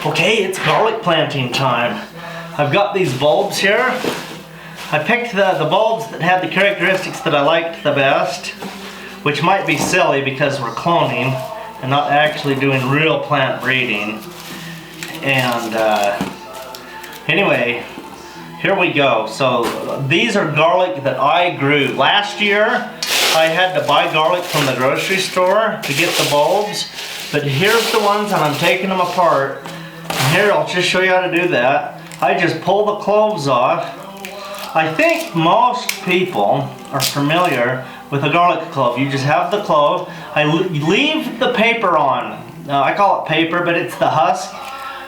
Okay, it's garlic planting time. I've got these bulbs here. I picked the bulbs that had the characteristics that I liked the best, which might be silly because we're cloning and not actually doing real plant breeding. And anyway, here we go. So these are garlic that I grew. Last year, I had to buy garlic from the grocery store to get the bulbs. But here's the ones, and I'm taking them apart. And here, I'll just show you how to do that. I just pull the cloves off. I think most people are familiar with a garlic clove. You just have the clove. I leave the paper on. I call it paper, but it's the husk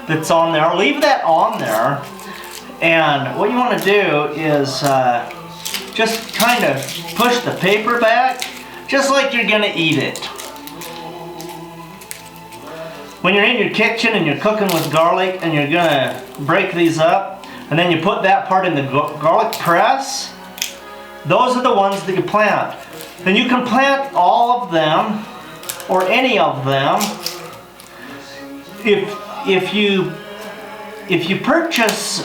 that's on there. Leave that on there. And what you want to do is just kind of push the paper back, just like you're going to eat it. When you're in your kitchen and you're cooking with garlic and you're going to break these up, and then you put that part in the garlic press, those are the ones that you plant. Then you can plant all of them, or any of them, if you purchase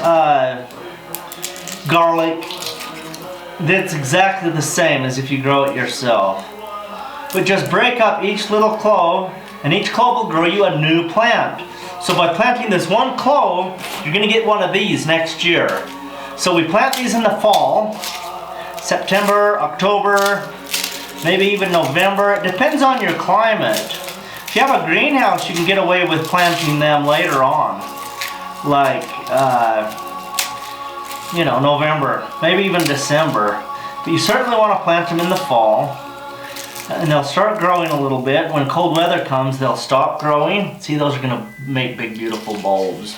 garlic that's exactly the same as if you grow it yourself. But just break up each little clove, and each clove will grow you a new plant. So by planting this one clove, you're going to get one of these next year. So we plant these in the fall, September, October, maybe even November. It depends on your climate. If you have a greenhouse, you can get away with planting them later on. Like, November, maybe even December. But you certainly want to plant them in the fall. And they'll start growing a little bit. When cold weather comes, they'll stop growing. See, those are going to make big, beautiful bulbs.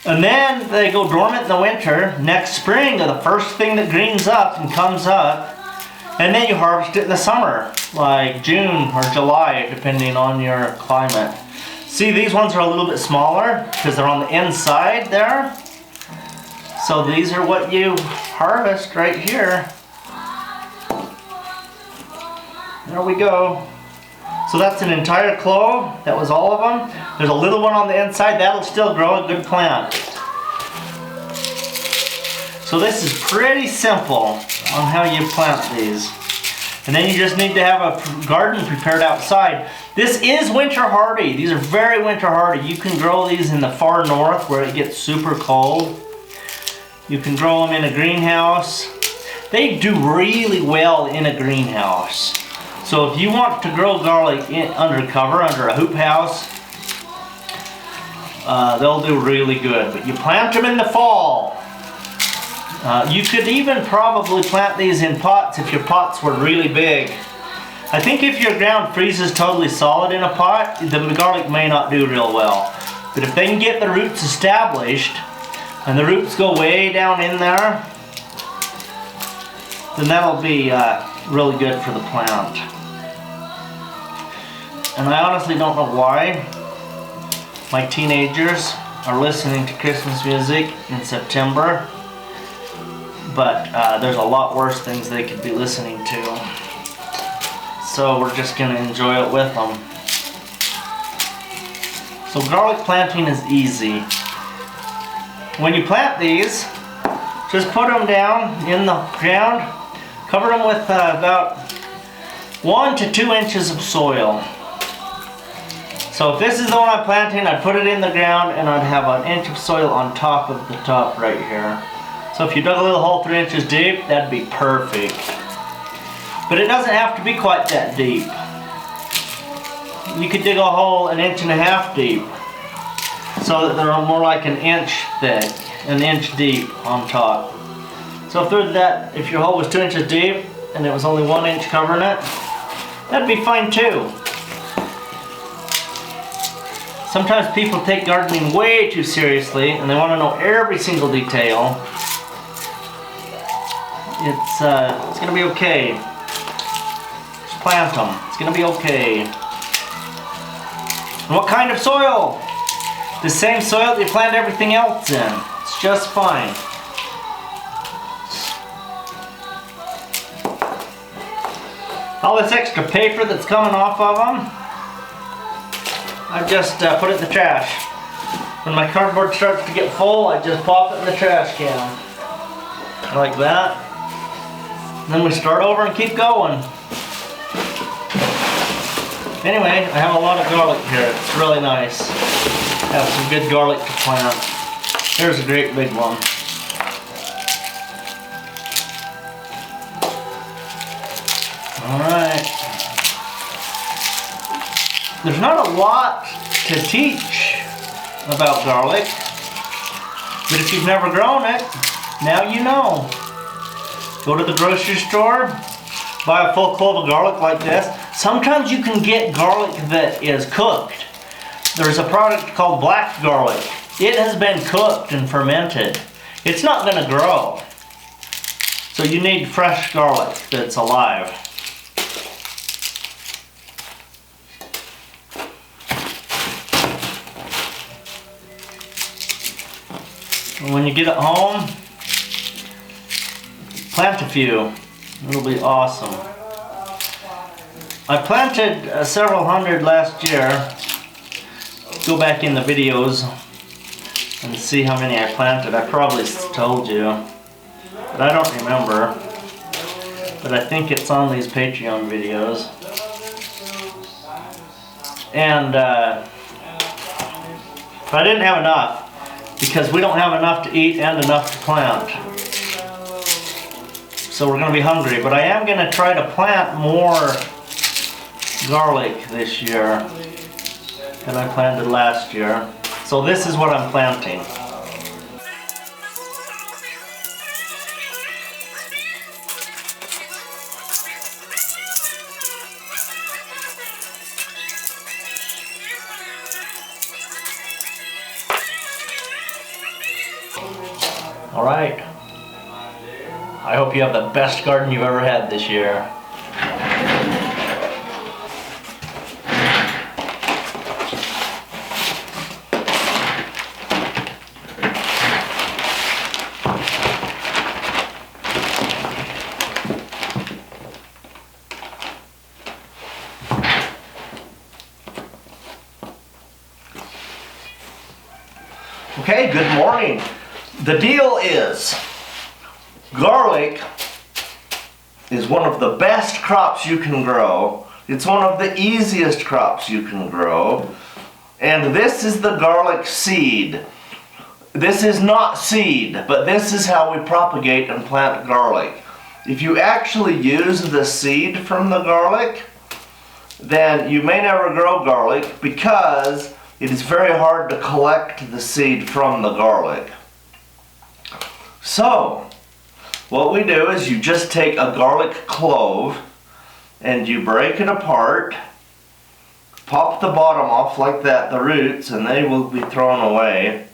And then they go dormant in the winter. Next spring are the first thing that greens up and comes up. And then you harvest it in the summer, like June or July, depending on your climate. See, these ones are a little bit smaller because they're on the inside there. So these are what you harvest right here. There we go. So that's an entire clove. That was all of them. There's a little one on the inside. That'll still grow a good plant. So this is pretty simple on how you plant these. And then you just need to have a garden prepared outside. This is winter hardy. These are very winter hardy. You can grow these in the far north where it gets super cold. You can grow them in a greenhouse. They do really well in a greenhouse. So if you want to grow garlic under cover, under a hoop house, they'll do really good. But you plant them in the fall. You could even probably plant these in pots if your pots were really big. I think if your ground freezes totally solid in a pot, the garlic may not do real well. But if they can get the roots established, and the roots go way down in there, then that'll be really good for the plant. And I honestly don't know why my teenagers are listening to Christmas music in September, but there's a lot worse things they could be listening to. So we're just going to enjoy it with them. So garlic planting is easy. When you plant these, just put them down in the ground, cover them with about 1 to 2 inches of soil. So if this is the one I'm planting, I'd put it in the ground and I'd have an inch of soil on top of the top right here. So if you dug a little hole 3 inches deep, that'd be perfect. But it doesn't have to be quite that deep. You could dig a hole 1.5 inches deep, so that they're more like 1 inch thick, 1 inch deep on top. So if your hole was 2 inches deep and it was only 1 inch covering it, that'd be fine too. Sometimes people take gardening way too seriously and they want to know every single detail. It's going to be okay. Just plant them. It's going to be okay. And what kind of soil? The same soil that you plant everything else in. It's just fine. All this extra paper that's coming off of them, I just put it in the trash. When my cardboard starts to get full, I just pop it in the trash can. Like that. Then we start over and keep going. Anyway, I have a lot of garlic here. It's really nice. I have some good garlic to plant. Here's a great big one. Alright. There's not a lot to teach about garlic, but if you've never grown it, now you know. Go to the grocery store, buy a full clove of garlic like this. Sometimes you can get garlic that is cooked. There's a product called black garlic. It has been cooked and fermented. It's not going to grow. So you need fresh garlic that's alive. And when you get it home, plant a few. It'll be awesome. I planted several hundred last year. Go back in the videos and see how many I planted. I probably told you, but I don't remember. But I think it's on these Patreon videos. And but I didn't have enough, because we don't have enough to eat and enough to plant. So we're going to be hungry, but I am going to try to plant more garlic this year than I planted last year. So this is what I'm planting. All right. I hope you have the best garden you've ever had this year. Okay, good morning. The deal is, garlic is one of the best crops you can grow. It's one of the easiest crops you can grow. And this is the garlic seed. This is not seed, but this is how we propagate and plant garlic. If you actually use the seed from the garlic, then you may never grow garlic, because it is very hard to collect the seed from the garlic. So, what we do is you just take a garlic clove and you break it apart, pop the bottom off like that, the roots, and they will be thrown away.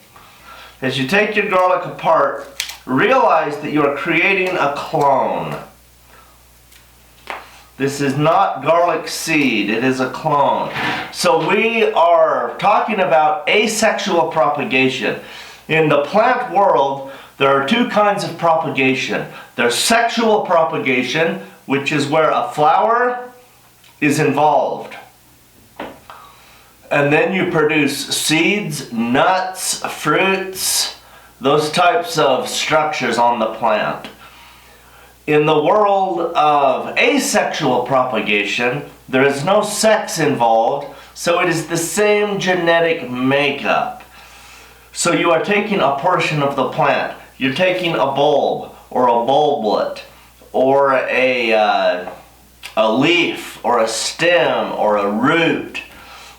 As you take your garlic apart, realize that you are creating a clone. This is not garlic seed, it is a clone. So we are talking about asexual propagation. In the plant world, there are two kinds of propagation. There's sexual propagation, which is where a flower is involved. And then you produce seeds, nuts, fruits, those types of structures on the plant. In the world of asexual propagation, there is no sex involved, so it is the same genetic makeup. So you are taking a portion of the plant. You're taking a bulb, or a bulblet, or a leaf, or a stem, or a root.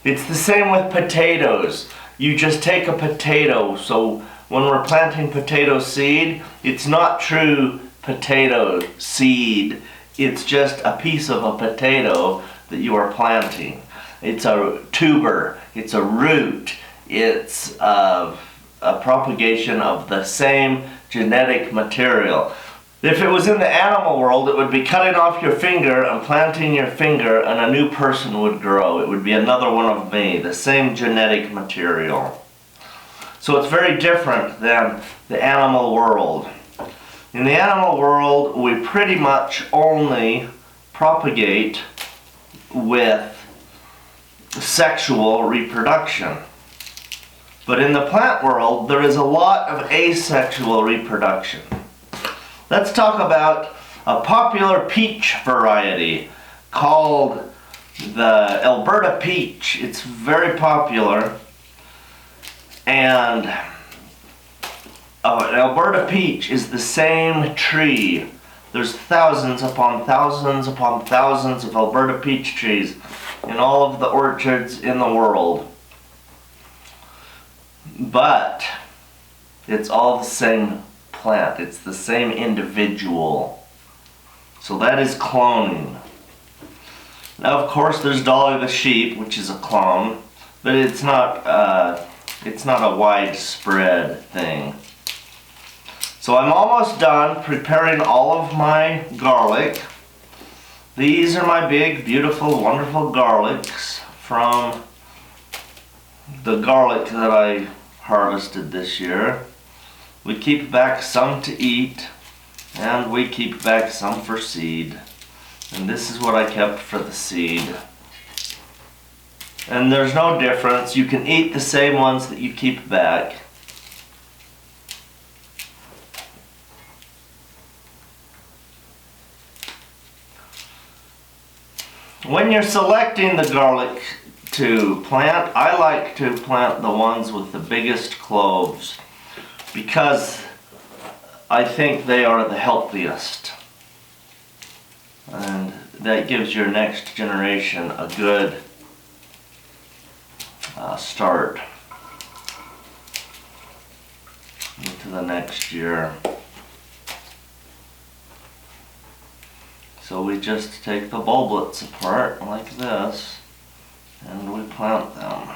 It's the same with potatoes. You just take a potato. So when we're planting potato seed, it's not true potato seed. It's just a piece of a potato that you are planting. It's a tuber. It's a root. It's a propagation of the same genetic material. If it was in the animal world, it would be cutting off your finger and planting your finger, and a new person would grow. It would be another one of me, the same genetic material. So it's very different than the animal world. In the animal world, we pretty much only propagate with sexual reproduction. But in the plant world, there is a lot of asexual reproduction. Let's talk about a popular peach variety called the Alberta peach. It's very popular, and an Alberta peach is the same tree. There's thousands upon thousands upon thousands of Alberta peach trees in all of the orchards in the world. But it's all the same plant. It's the same individual. So that is cloning. Now, of course, there's Dolly the sheep, which is a clone, but it's not a widespread thing. So I'm almost done preparing all of my garlic. These are my big, beautiful, wonderful garlics from the garlic that I harvested this year. We keep back some to eat, and we keep back some for seed. And this is what I kept for the seed. And there's no difference. You can eat the same ones that you keep back. When you're selecting the garlic to plant, I like to plant the ones with the biggest cloves because I think they are the healthiest. And that gives your next generation a good start into the next year. So we just take the bulblets apart like this and we plant them.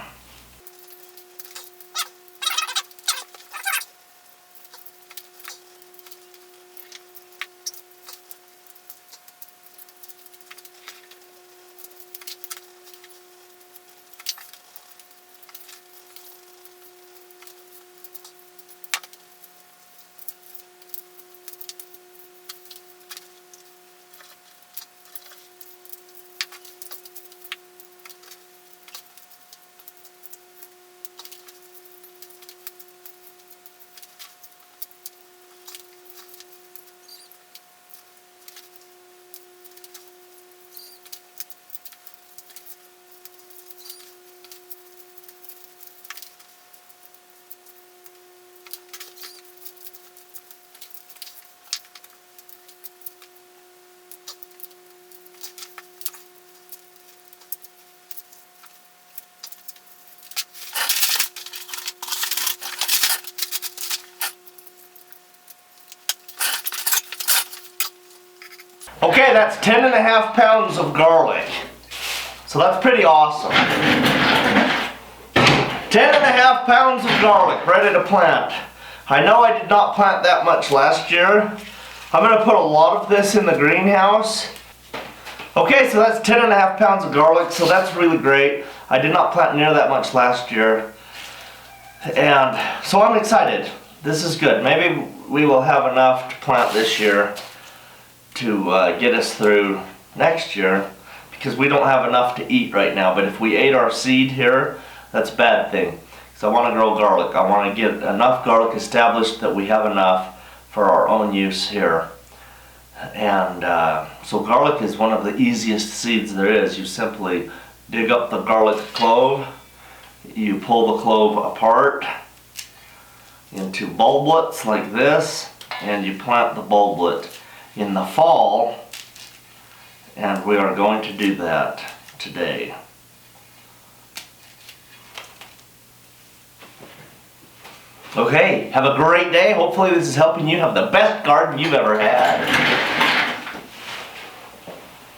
Okay, that's 10.5 pounds of garlic. So that's pretty awesome. 10.5 pounds of garlic ready to plant. I know I did not plant that much last year. I'm going to put a lot of this in the greenhouse. Okay, so that's 10.5 pounds of garlic, so that's really great. I did not plant near that much last year. And so I'm excited. This is good. Maybe we will have enough to plant this year to get us through next year, because we don't have enough to eat right now. But if we ate our seed here, that's a bad thing. So I want to grow garlic. I want to get enough garlic established that we have enough for our own use here. And so garlic is one of the easiest seeds there is. You simply dig up the garlic clove, you pull the clove apart into bulblets like this, and you plant the bulblet in the fall, and we are going to do that today. Okay, have a great day. Hopefully this is helping you have the best garden you've ever had.